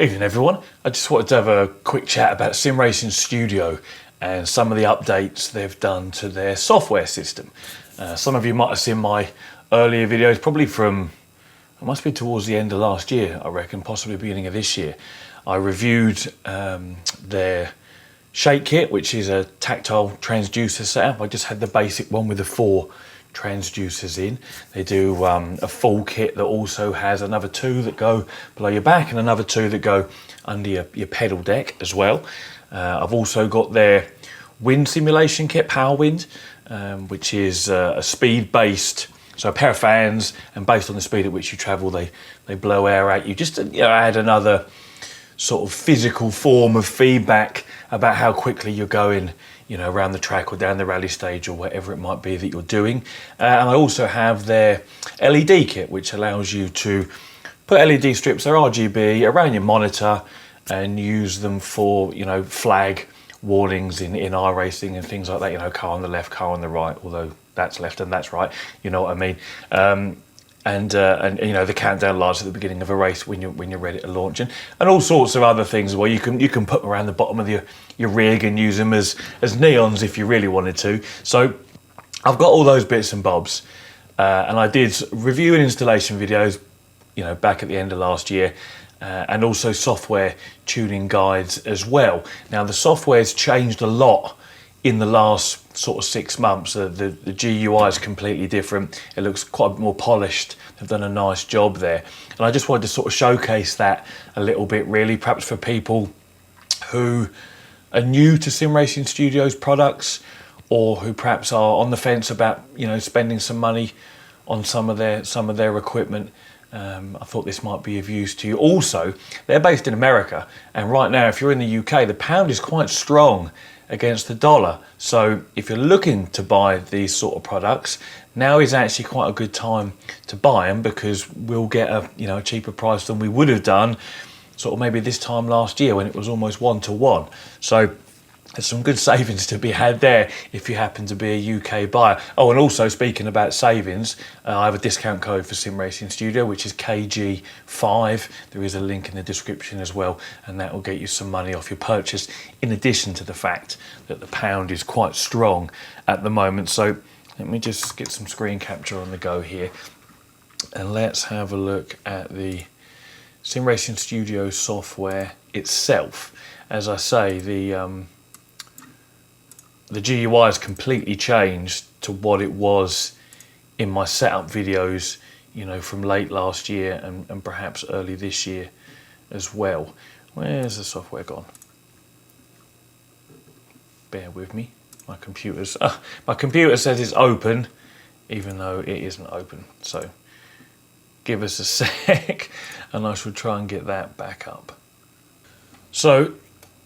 Evening everyone, I just wanted to have a quick chat about Sim Racing Studio and some of the updates they've done to their software system. Some of you might have seen my earlier videos, probably from, it must be towards the end of last year, I reckon, possibly beginning of this year. I reviewed their shake kit, which is a tactile transducer setup. I just had the basic one with the 4 transducers in. They do a full kit that also has another 2 that go below your back and another 2 that go under your pedal deck as well. I've also got their wind simulation kit, Power Wind, which is a speed-based, so a pair of fans, and based on the speed at which you travel, they blow air at you, just to add another sort of physical form of feedback about how quickly you're going, around the track or down the rally stage or whatever it might be that you're doing. And I also have their LED kit, which allows you to put LED strips, they're RGB, around your monitor and use them for, flag warnings in iRacing and things like that, car on the left, car on the right, although that's left and that's right, you know what I mean. And the countdown lights at the beginning of a race when you're ready to launch, and all sorts of other things. Well, you can put them around the bottom of your rig and use them as neons if you really wanted to. So I've got all those bits and bobs, and I did review and installation videos, back at the end of last year, and also software tuning guides as well. Now the software's changed a lot in the last sort of 6 months. The GUI is completely different. It looks quite a bit more polished. They've done a nice job there. And I just wanted to sort of showcase that a little bit, really, perhaps for people who are new to Sim Racing Studios products, or who perhaps are on the fence about, spending some money on some of their equipment. I thought this might be of use to you. Also, they're based in America, and right now, if you're in the UK, the pound is quite strong against the dollar. So if you're looking to buy these sort of products, now is actually quite a good time to buy them, because we'll get a cheaper price than we would have done sort of maybe this time last year when it was almost 1-to-1. So there's some good savings to be had there if you happen to be a UK buyer. Oh, and also speaking about savings, I have a discount code for Sim Racing Studio, which is KG5. There is a link in the description as well, and that will get you some money off your purchase, in addition to the fact that the pound is quite strong at the moment. So let me just get some screen capture on the go here, and let's have a look at the Sim Racing Studio software itself. As I say, the GUI has completely changed to what it was in my setup videos, from late last year and perhaps early this year as well. Where's the software gone? Bear with me. My computer says it's open, even though it isn't open. So give us a sec and I shall try and get that back up. So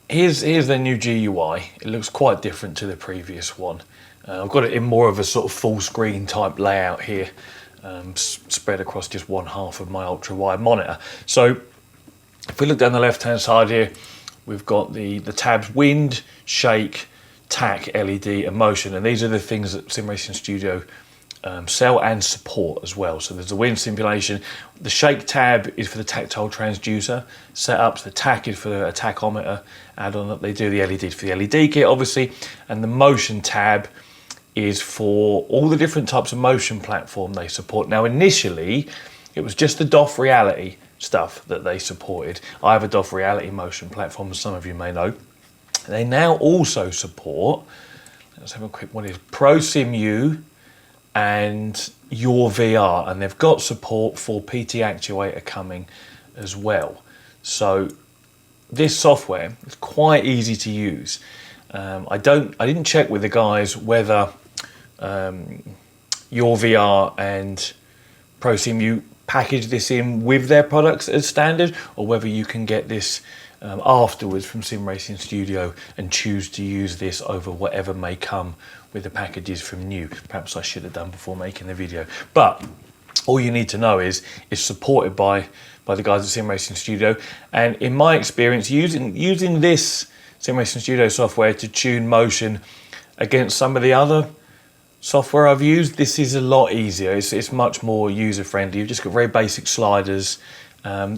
here's the new GUI. It looks quite different to the previous one. I've got it in more of a sort of full screen type layout here, spread across just one half of my ultra wide monitor. So if we look down the left hand side here, we've got the tabs wind, shake, tack, LED and motion, and these are the things that Sim Racing Studio sell and support as well. So there's the wind simulation. The shake tab is for the tactile transducer setups. The tack is for a tachometer add-on that they do. The LED for the LED kit, obviously, and the motion tab is for all the different types of motion platform they support. Now, initially, it was just the DOF Reality stuff that they supported. I have a DOF Reality motion platform, as some of you may know. They now also support, let's have a quick one, is Prosimu and YawVR, and they've got support for PT Actuator coming as well. So this software is quite easy to use. I didn't check with the guys whether YawVR and Prosimu package this in with their products as standard, or whether you can get this afterwards from Sim Racing Studio and choose to use this over whatever may come with the packages from new. Perhaps I should have done before making the video, but all you need to know is it's supported by the guys at Sim Racing Studio. And in my experience, using this Sim Racing Studio software to tune motion against some of the other software I've used, this is a lot easier. It's much more user friendly. You've just got very basic sliders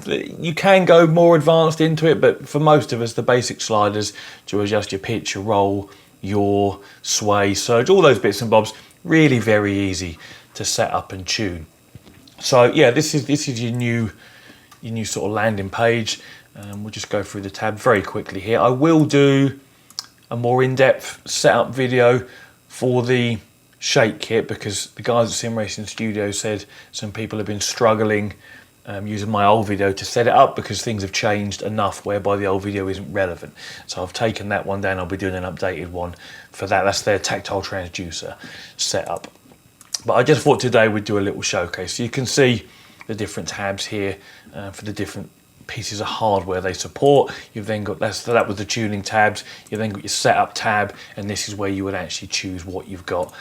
You can go more advanced into it, but for most of us, the basic sliders to adjust your pitch, your roll, your sway, surge, all those bits and bobs, really very easy to set up and tune. So yeah, this is your new sort of landing page. We'll just go through the tab very quickly here. I will do a more in-depth setup video for the shake kit, because the guys at Sim Racing Studio said some people have been struggling using my old video to set it up because things have changed enough whereby the old video isn't relevant. So I've taken that one down. I'll be doing an updated one for that. That's their tactile transducer setup. But I just thought today we'd do a little showcase. So you can see the different tabs here for the different pieces of hardware they support. You've then got, that was the tuning tabs. You've then got your setup tab, and this is where you would actually choose what you've got.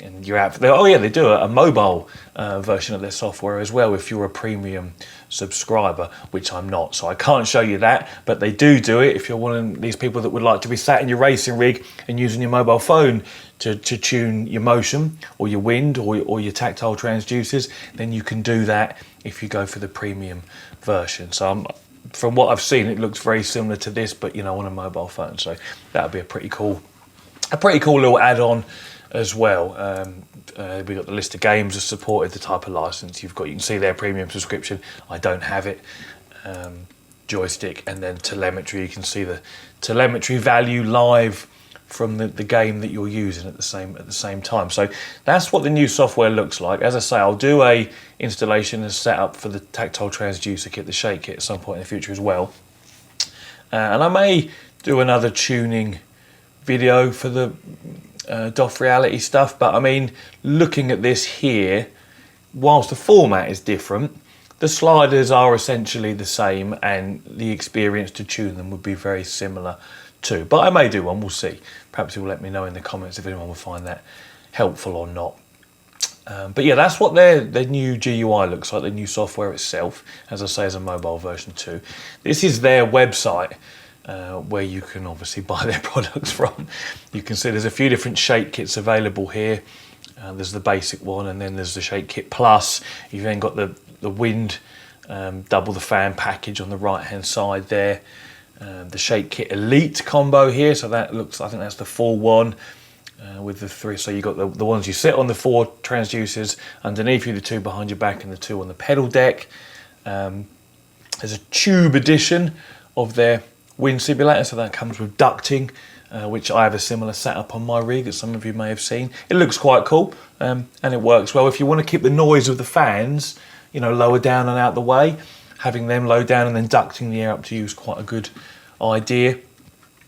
And you're out. Oh yeah, they do a mobile version of their software as well if you're a premium subscriber, which I'm not, so I can't show you that. But they do it if you're one of these people that would like to be sat in your racing rig and using your mobile phone to tune your motion or your wind or your tactile transducers. Then you can do that if you go for the premium version. So from what I've seen, it looks very similar to this, but you know, on a mobile phone. So that would be a pretty cool little add-on as well. We've got the list of games that supported, the type of license you've got. You can see their premium subscription. I don't have it. Joystick, and then telemetry. You can see the telemetry value live from the game that you're using at the same time. So that's what the new software looks like. As I say, I'll do a installation and setup for the tactile transducer kit, the shake kit, at some point in the future as well. And I may do another tuning video for the DOF Reality stuff, but I mean, looking at this here, whilst the format is different, the sliders are essentially the same, and the experience to tune them would be very similar too. But I may do one, we'll see. Perhaps you'll let me know in the comments if anyone will find that helpful or not. But yeah, that's what their new GUI looks like, the new software itself, as I say, as a mobile version too. This is their website, where you can obviously buy their products from. You can see there's a few different shake kits available here. There's the basic one, and then there's the shake kit plus. You've then got the wind double the fan package on the right hand side there. The shake kit elite combo here, so that looks, I think that's the full one with the three. So you've got the ones you sit on, the 4 transducers underneath you, the 2 behind your back, and the 2 on the pedal deck. There's a tube edition of their wind simulator, so that comes with ducting, which I have a similar setup on my rig that some of you may have seen. It looks quite cool, and it works well. If you want to keep the noise of the fans, you know, lower down and out the way, having them low down and then ducting the air up to you is quite a good idea.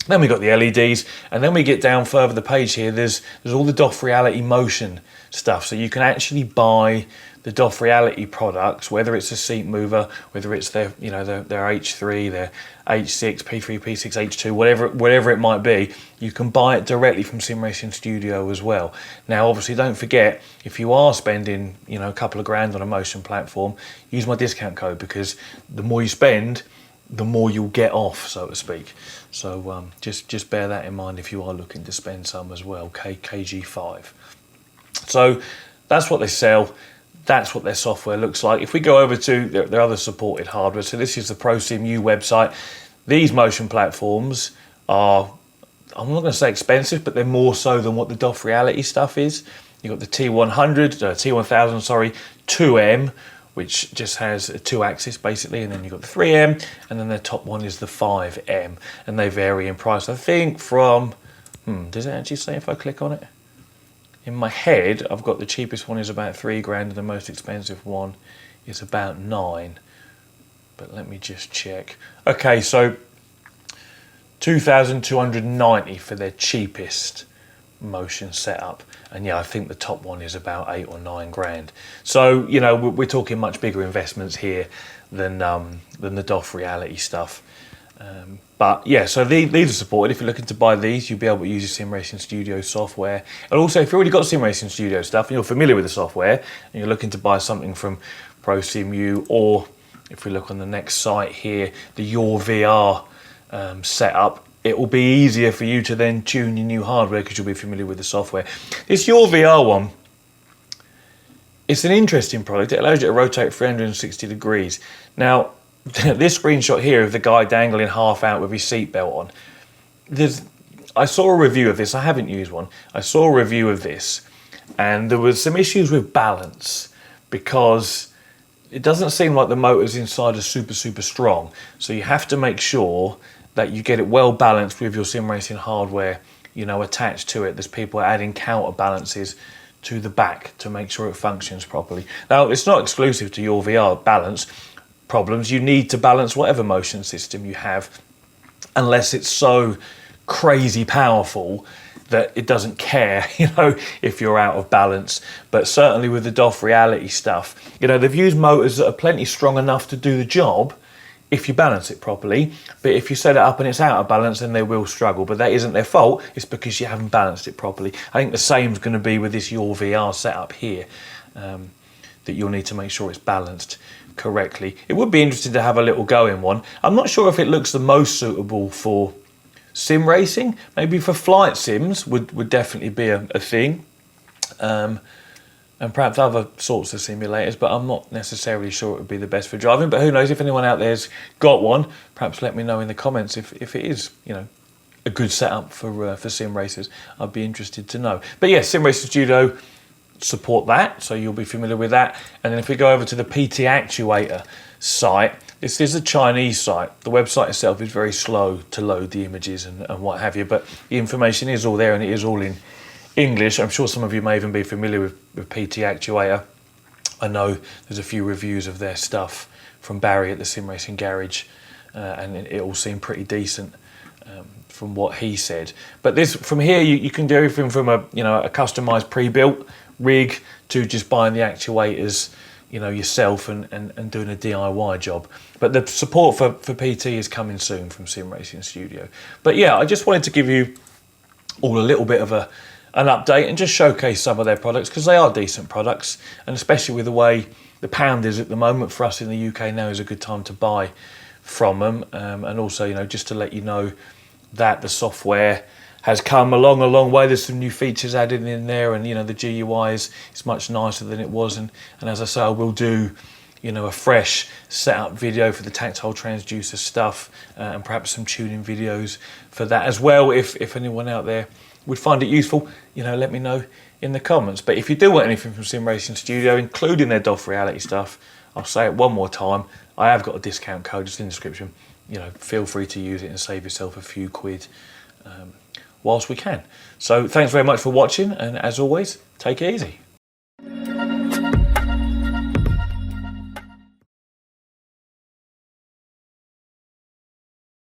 Then we got the LEDs, and then we get down further the page here. There's all the DOF Reality motion stuff, so you can actually buy the DOF Reality products, whether it's a seat mover, whether it's their H3, their H6, P3, P6, H2, whatever it might be. You can buy it directly from Sim Racing Studio as well. Now, obviously, don't forget, if you are spending a couple of grand on a motion platform, use my discount code, because the more you spend, the more you'll get off, so to speak. So just bear that in mind if you are looking to spend some as well. KG5. So that's what they sell. That's what their software looks like. If we go over to their other supported hardware, so this is the Prosimu website. These motion platforms are, I'm not going to say expensive, but they're more so than what the DOF Reality stuff is. You've got the T1000, sorry, 2M, which just has a 2-axis basically, and then you've got the 3M, and then the top one is the 5M, and they vary in price. I think from, does it actually say if I click on it? In my head, I've got the cheapest one is about 3 grand, and the most expensive one is about 9. But let me just check. Okay, so 2,290 for their cheapest motion setup, and yeah, I think the top one is about 8 or 9 grand. So we're talking much bigger investments here than the DOF Reality stuff. But yeah, so these are supported. If you're looking to buy these, you'll be able to use your Sim Racing Studio software. And also, if you've already got Sim Racing Studio stuff and you're familiar with the software and you're looking to buy something from Prosimu, or if we look on the next site here, the YawVR setup, it will be easier for you to then tune your new hardware because you'll be familiar with the software. This YawVR one, It's an interesting product. It allows you to rotate 360 degrees. Now, this screenshot here of the guy dangling half out with his seatbelt on, I saw a review of this. I haven't used one. I saw a review of this, and there was some issues with balance because it doesn't seem like the motors inside are super strong. So you have to make sure that you get it well balanced with your sim racing hardware, you know, attached to it. There's people adding counterbalances to the back to make sure it functions properly. Now, it's not exclusive to YawVR balance problems. You need to balance whatever motion system you have, unless it's so crazy powerful that it doesn't care, you know, if you're out of balance. But certainly with the DOF reality stuff, you know, they've used motors that are plenty strong enough to do the job if you balance it properly. But if you set it up and it's out of balance, then they will struggle. But that isn't their fault. It's because you haven't balanced it properly. I think the same is going to be with this YawVR setup here, that you'll need to make sure it's balanced correctly. It would be interesting to have a little go in one. I'm not sure if it looks the most suitable for sim racing. Maybe for flight sims would definitely be a thing, and perhaps other sorts of simulators, but I'm not necessarily sure it would be the best for driving. But who knows, if anyone out there's got one, perhaps let me know in the comments if it is, you know, a good setup for sim racers. I'd be interested to know. But yeah, Sim Racing Studio support that, so you'll be familiar with that. And then if we go over to the PT Actuator site, this is a Chinese site. The website itself is very slow to load the images and what have you, but the information is all there and it is all in English. I'm sure some of you may even be familiar with PT Actuator. I know there's a few reviews of their stuff from Barry at the Sim Racing Garage, and it all seemed pretty decent from what he said. But this, from here, you can do everything from a customized pre-built rig to just buying the actuators, you know, yourself and doing a DIY job. But the support for PT is coming soon from Sim Racing Studio. But yeah, I just wanted to give you all a little bit of an update and just showcase some of their products, because they are decent products, and especially with the way the pound is at the moment for us in the UK now is a good time to buy from them. And also, you know, just to let you know that the software has come along a long way. There's some new features added in there, and you know, the GUI is much nicer than it was. And as I say, I will do, you know, a fresh setup video for the tactile transducer stuff, and perhaps some tuning videos for that as well. If anyone out there would find it useful, you know, let me know in the comments. But if you do want anything from Sim Racing Studio, including their DOF reality stuff, I'll say it one more time, I have got a discount code, it's in the description. You know, feel free to use it and save yourself a few quid whilst we can. So thanks very much for watching, and as always, take it easy.